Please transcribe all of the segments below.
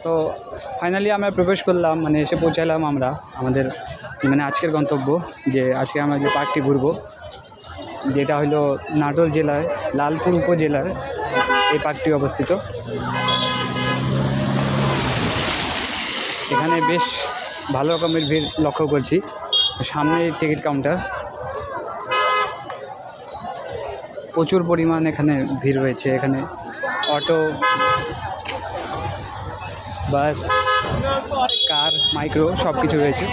তো ফাইনালি আমরা প্রবেশ করলাম, মানে এসে পৌঁছালাম আমরা আমাদের মানে আজকের গন্তব্য, যে আজকে আমরা যে পার্কটি ঘুরবো, যেটা হলো নাটোর জেলায় লালপুর উপজেলার এই পার্কটি অবস্থিত। এখানে বেশ ভালো রকমের ভিড় লক্ষ্য করছি। সামনে টিকিট কাউন্টার, প্রচুর পরিমাণ এখানে ভিড় রয়েছে। এখানে অটো, বাস, কার, মাইক্রো সব কিছু রয়েছে।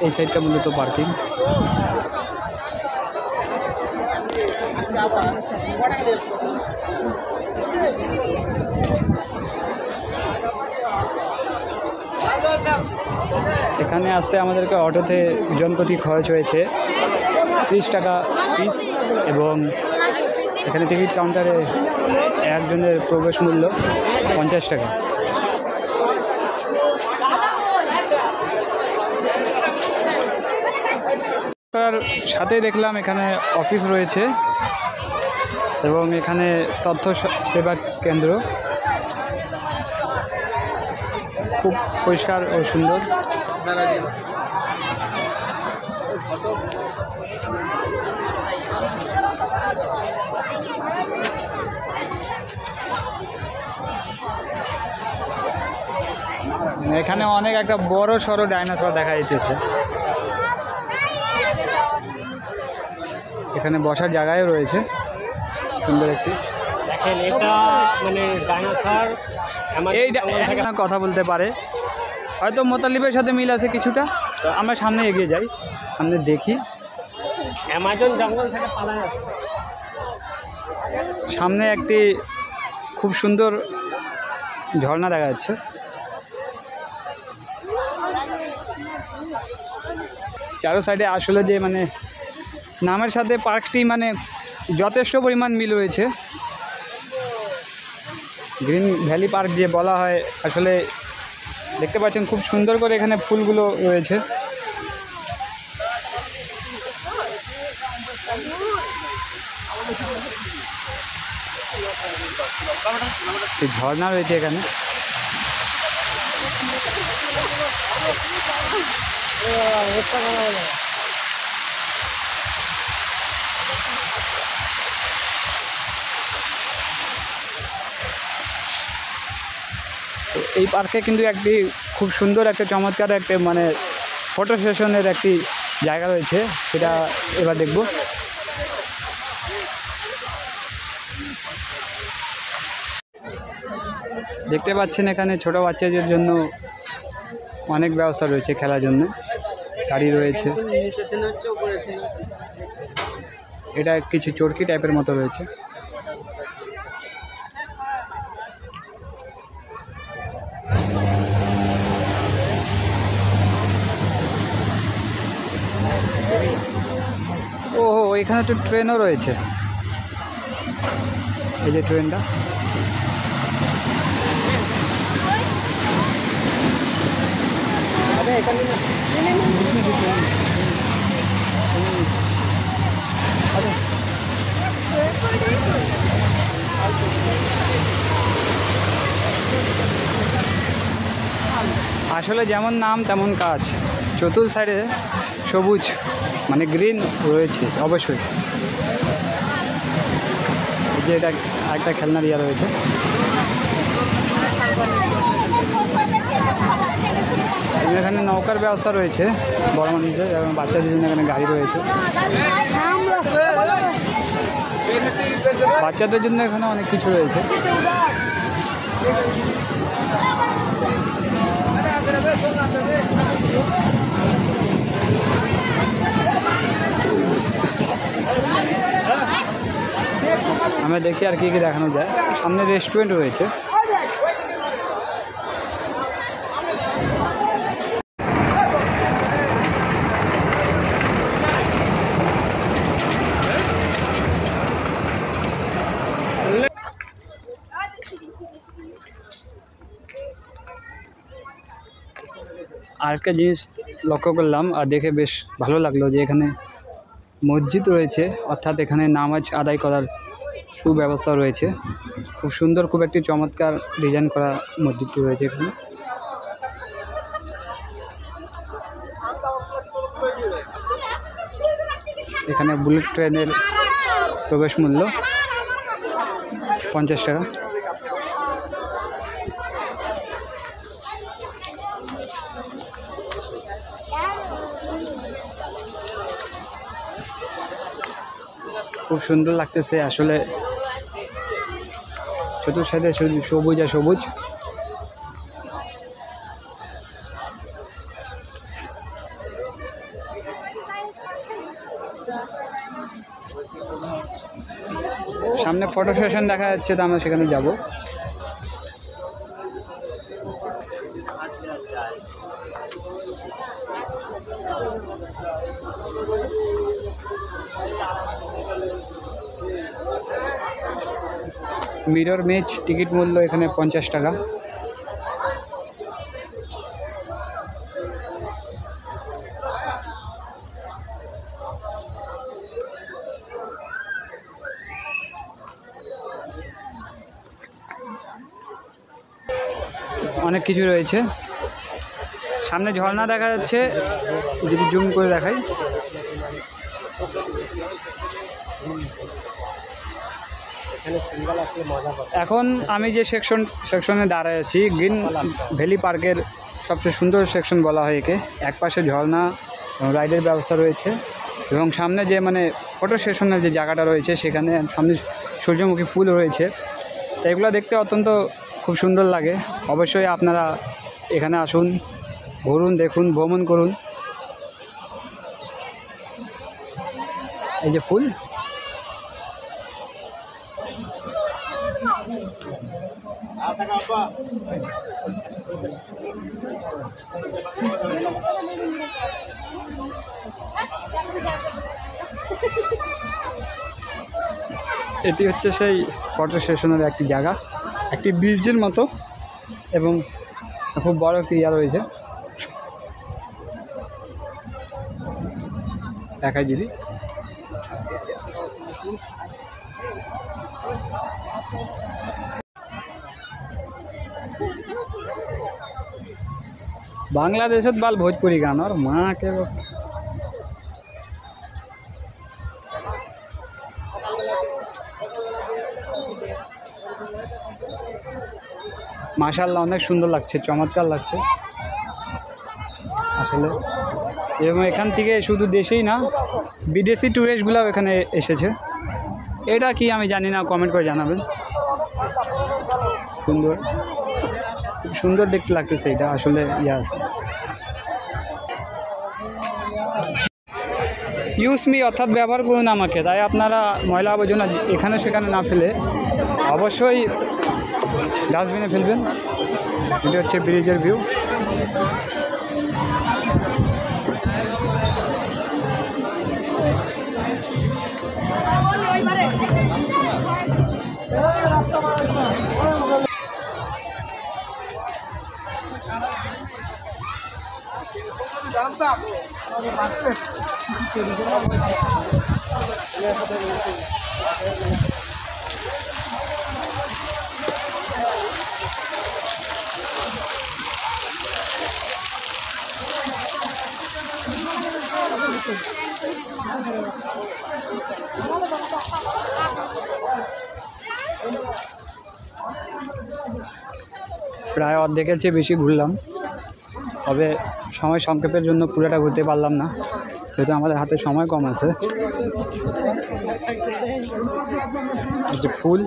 এই সাইডটা মূলত পার্কিং। এখানে আসতে আমাদেরকে অটোতে জনপ্রতি খরচ হয়েছে 30 টাকা পিস, এবং এখানে টিকিট কাউন্টারে একজনের প্রবেশ মূল্য 50 টাকা। তার সাথে দেখলাম এখানে অফিস রয়েছে এবং এখানে তথ্য সেবা কেন্দ্র, খুব পরিষ্কার ও সুন্দর। এখানে অনেক একটা বড় সড়ো ডাইনোসর দেখা যাচ্ছে। এখানে বসার জায়গাও রয়েছে সুন্দর একটি। দেখেন এটা মানে ডাইনোসর, এই কথা বলতে পারে, হয়তো মোতালিবের সাথে মিল আছে কিছুটা। তো আমরা সামনে এগিয়ে যাই, সামনে দেখি। অ্যামাজন জঙ্গল থেকে পালা যাচ্ছে। সামনে একটি খুব সুন্দর ঝর্ণা দেখা যাচ্ছে। চারো সাইডে আসলে যে মানে নামের সাথে পার্কটি মানে যথেষ্ট পরিমাণ মিল রয়েছে। গ্রিন ভ্যালি পার্ক যে বলা হয়, আসলে দেখতে পাচ্ছেন খুব সুন্দর করে এখানে ফুলগুলো রয়েছে। ঝর্ণা রয়েছে এখানে। তো এই পার্কে কিন্তু একটি খুব সুন্দর একটা চমৎকার একটা মানে ফটো সেশনের একটি জায়গা রয়েছে, সেটা এবার দেখব। দেখতে পাচ্ছেন এখানে ছোট বাচ্চাদের জন্য অনেক ব্যবস্থা রয়েছে, খেলার জন্য গাড়ি রয়েছে। এটা কিছু চরকি টাইপের মতো রয়েছে। ওহো, এখানে তো ট্রেনও রয়েছে। এই যে ট্রেনটা, আসলে যেমন নাম তেমন কাজ। চতুর সাইডে সবুজ মানে গ্রিন রয়েছে অবশ্যই। যে এটা একটা খেলনার ইয়া রয়েছে। এখানে নৌকার ব্যবস্থা রয়েছে বড় মানুষদের এবং বাচ্চাদের জন্য। এখানে গাড়ি রয়েছে বাচ্চাদের জন্য, এখানে অনেক কিছু রয়েছে। আমরা দেখি আর কি কি দেখানো যায়। সামনে রেস্টুরেন্ট রয়েছে। আরেকটা জিনিস লক্ষ্য করলাম আর দেখে বেশ ভালো লাগলো যে এখানে মসজিদ রয়েছে, অর্থাৎ এখানে নামাজ আদায় করার সুব্যবস্থা রয়েছে। খুব সুন্দর, খুব একটি চমৎকার ডিজাইন করা মসজিদটি রয়েছে এখানে। এখানে বুলেট ট্রেনের প্রবেশ মূল্য 50 টাকা। খুব সুন্দর লাগতেছে আসলে, চতুর্সাইডে সবুজ আর সবুজ। সামনে ফটো সেশন দেখা যাচ্ছে, তো আমরা সেখানে যাব। মিরর ম্যাচ টিকিট মূল্য এখানে 50 টাকা। অনেক কিছু রয়েছে, সামনে ঝর্ণা দেখা যাচ্ছে, যদি জুম করে দেখাই। এখন আমি যে সেকশনে দাঁড়ায় আছি, গ্রিন ভ্যালি পার্কের সবচেয়ে সুন্দর সেকশন বলা হয় একে। একপাশে ঝর্ণা রাইডের ব্যবস্থা রয়েছে এবং সামনে যে মানে ফটো সেশনের যে জায়গাটা রয়েছে সেখানে সামনে সূর্যমুখী ফুল রয়েছে। তো এগুলো দেখতে অত্যন্ত খুব সুন্দর লাগে। অবশ্যই আপনারা এখানে আসুন, ঘুরুন, দেখুন, ভ্রমণ করুন। এই যে ফুল, এটি হচ্ছে সেই ফটো সেশনের একটি জায়গা, একটি ব্রিজের মতো এবং খুব বড় একটি ইয়া রয়েছে। দেখাই দিদি, बांग्लादेशत बाल भोजपुरी गान और माँ के माशाल्लाह অনেক সুন্দর লাগছে, চমৎকার লাগছে আসলে। এবং এখান থেকে শুধু দেশেই না, বিদেশি টুরিস্টগুলোও এখানে এসেছে। এটা কি আমি জানি না, কমেন্ট করে জানাবেন। সুন্দর, খুব সুন্দর দেখতে লাগতেছে এটা আসলে। ইয়াস, ইউজ মি অর্থাৎ ব্যবহার করুন আমাকে। তাই আপনারা ময়লা আবর্জনা এখানে সেখানে না ফেলে অবশ্যই ডাস্টবিনে ফেলবেন। এটা হচ্ছে ব্রিজের ভিউ। প্রায় অর্ধেকের চেয়ে বেশি ঘুরলাম, তবে সময় সংক্ষেপের জন্য পুরোটা ঘুরতে পারলাম না, যেহেতু আমাদের হাতে সময় কম আছে। যে ফুল,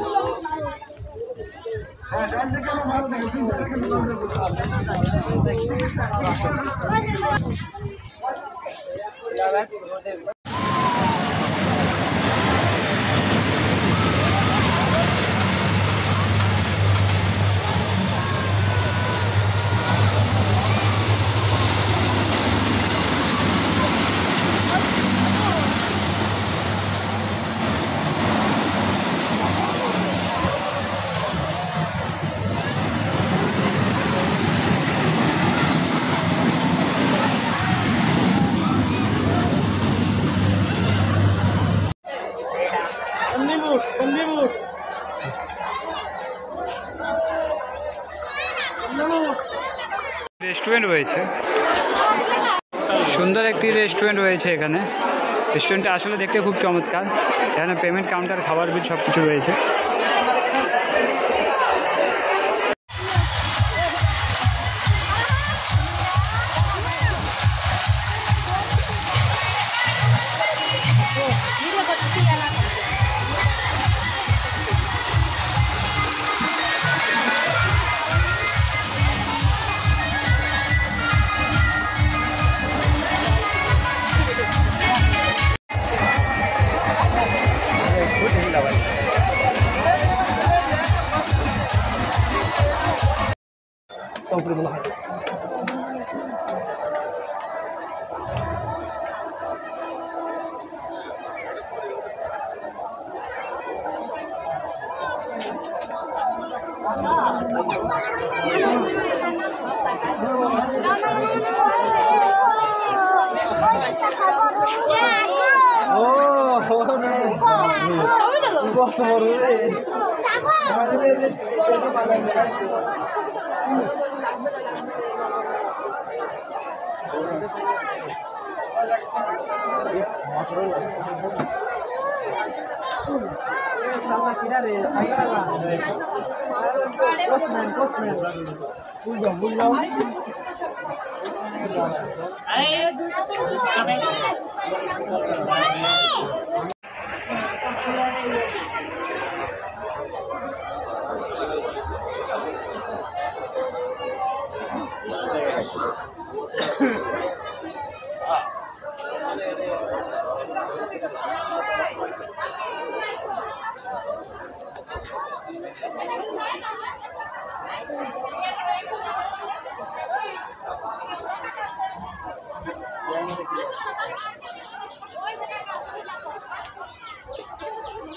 রয়েছে, সুন্দর একটি রেস্টুরেন্ট রয়েছে এখানে। রেস্টুরেন্টটা আসলে দেখতে খুব চমৎকার। এখানে পেমেন্ট কাউন্টার, খাবার বিল সব কিছু রয়েছে।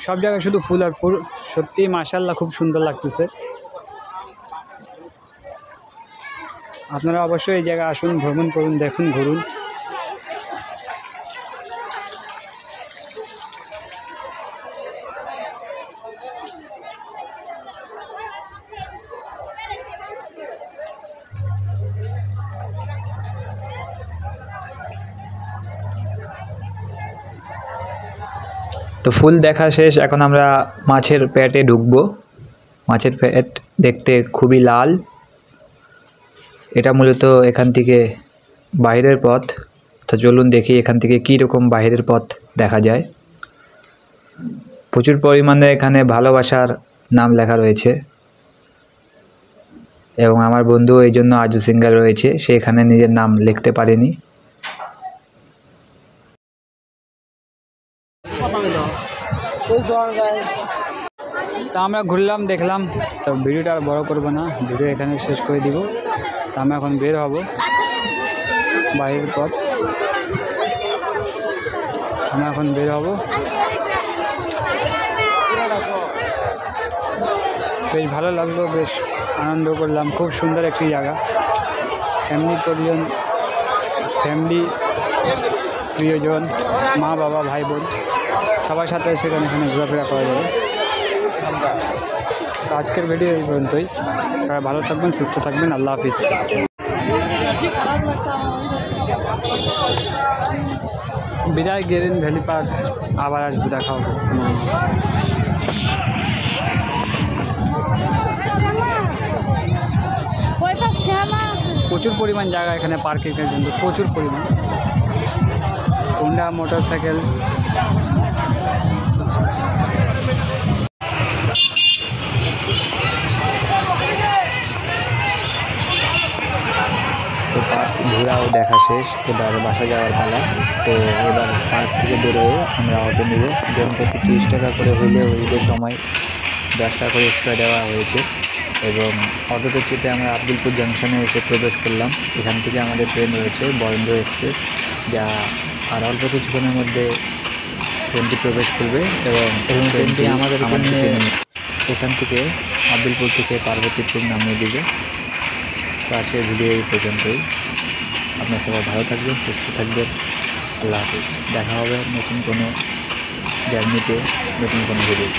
সব জায়গায় শুধু ফুল আর ফুল। সত্যি মাশাআল্লাহ খুব সুন্দর লাগতেছে। আপনারা অবশ্যই এই জায়গায় আসুন, ভ্রমণ করুন, দেখুন, ঘুরুন। তো ফুল দেখা শেষ, এখন আমরা মাছের পেটে ঢুকবো। মাছের পেট দেখতে খুবই লাল। এটা মূলত এখান থেকে বাইরের পথ। তো চলুন দেখি এখান থেকে কী রকম বাইরের পথ দেখা যায়। প্রচুর পরিমাণে এখানে ভালোবাসার নাম লেখা রয়েছে এবং আমার বন্ধু এই জন্য আজও সিঙ্গেল রয়েছে, সে এখানে নিজের নাম লিখতে পারেনি। তা আমরা ঘুরলাম, দেখলাম। তো ভিডিওটা আর বড় করবো না, ভিডিও এখানে শেষ করে দিব। তো আমরা এখন বের হব বাইরের পথ। আমরা এখন বের হব। বেশ ভালো লাগলো, বেশ আনন্দ করলাম। খুব সুন্দর একটি জায়গা। ফ্যামিলি, প্রিয়জন, মা বাবা, ভাই বোন সবার সাথে সেখানে ঘোরাফেরা করা যাবে। তো আজকের ভিডিও এই পর্যন্তই। সবাই ভালো থাকবেন, সুস্থ থাকবেন। আল্লাহ হাফিজ। বিদায় গ্রিন ভ্যালি পার্ক। আবার আসবো, দেখা হবে। প্রচুর পরিমাণ জায়গা এখানে পার্কিংয়ের জন্য, প্রচুর পরিমাণ। Honda motorcycle. তো পার্ক ঘোরাও দেখা শেষ, এবার বাসা যাওয়ার পালা। তো এবার পার্ক থেকে বেরোয় আমরা অটো নেব। জনপ্রতি 30 টাকা করে হইলেও ঈদের সময় 10 টাকা করে এক্সট্রা দেওয়া হয়েছে। এবং অটোতে চেপে আমরা আব্দুলপুর জাংশনে এসে প্রবেশ করলাম। এখান থেকে আমাদের ট্রেন রয়েছে বরেন্দ্র এক্সপ্রেস, যা আর অল্প কিছুক্ষণের মধ্যে ট্রেনটি প্রবেশ করবে। এবং ট্রেনটি আমাদের এখান থেকে আব্দুলপুর থেকে পার্বতীপুর নামিয়ে দেবে। তো আজকের ভিডিও এই পর্যন্তই। আপনার সবাই ভালো থাকবেন, সুস্থ থাকবেন। আল্লাহ হাফিজ। দেখা হবে নতুন কোনো জার্নিতে, নতুন কোনো ভিডিও।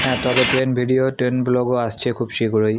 হ্যাঁ, তবে ট্রেন ভিডিও, ট্রেন ব্লগও আসছে খুব শীঘ্রই।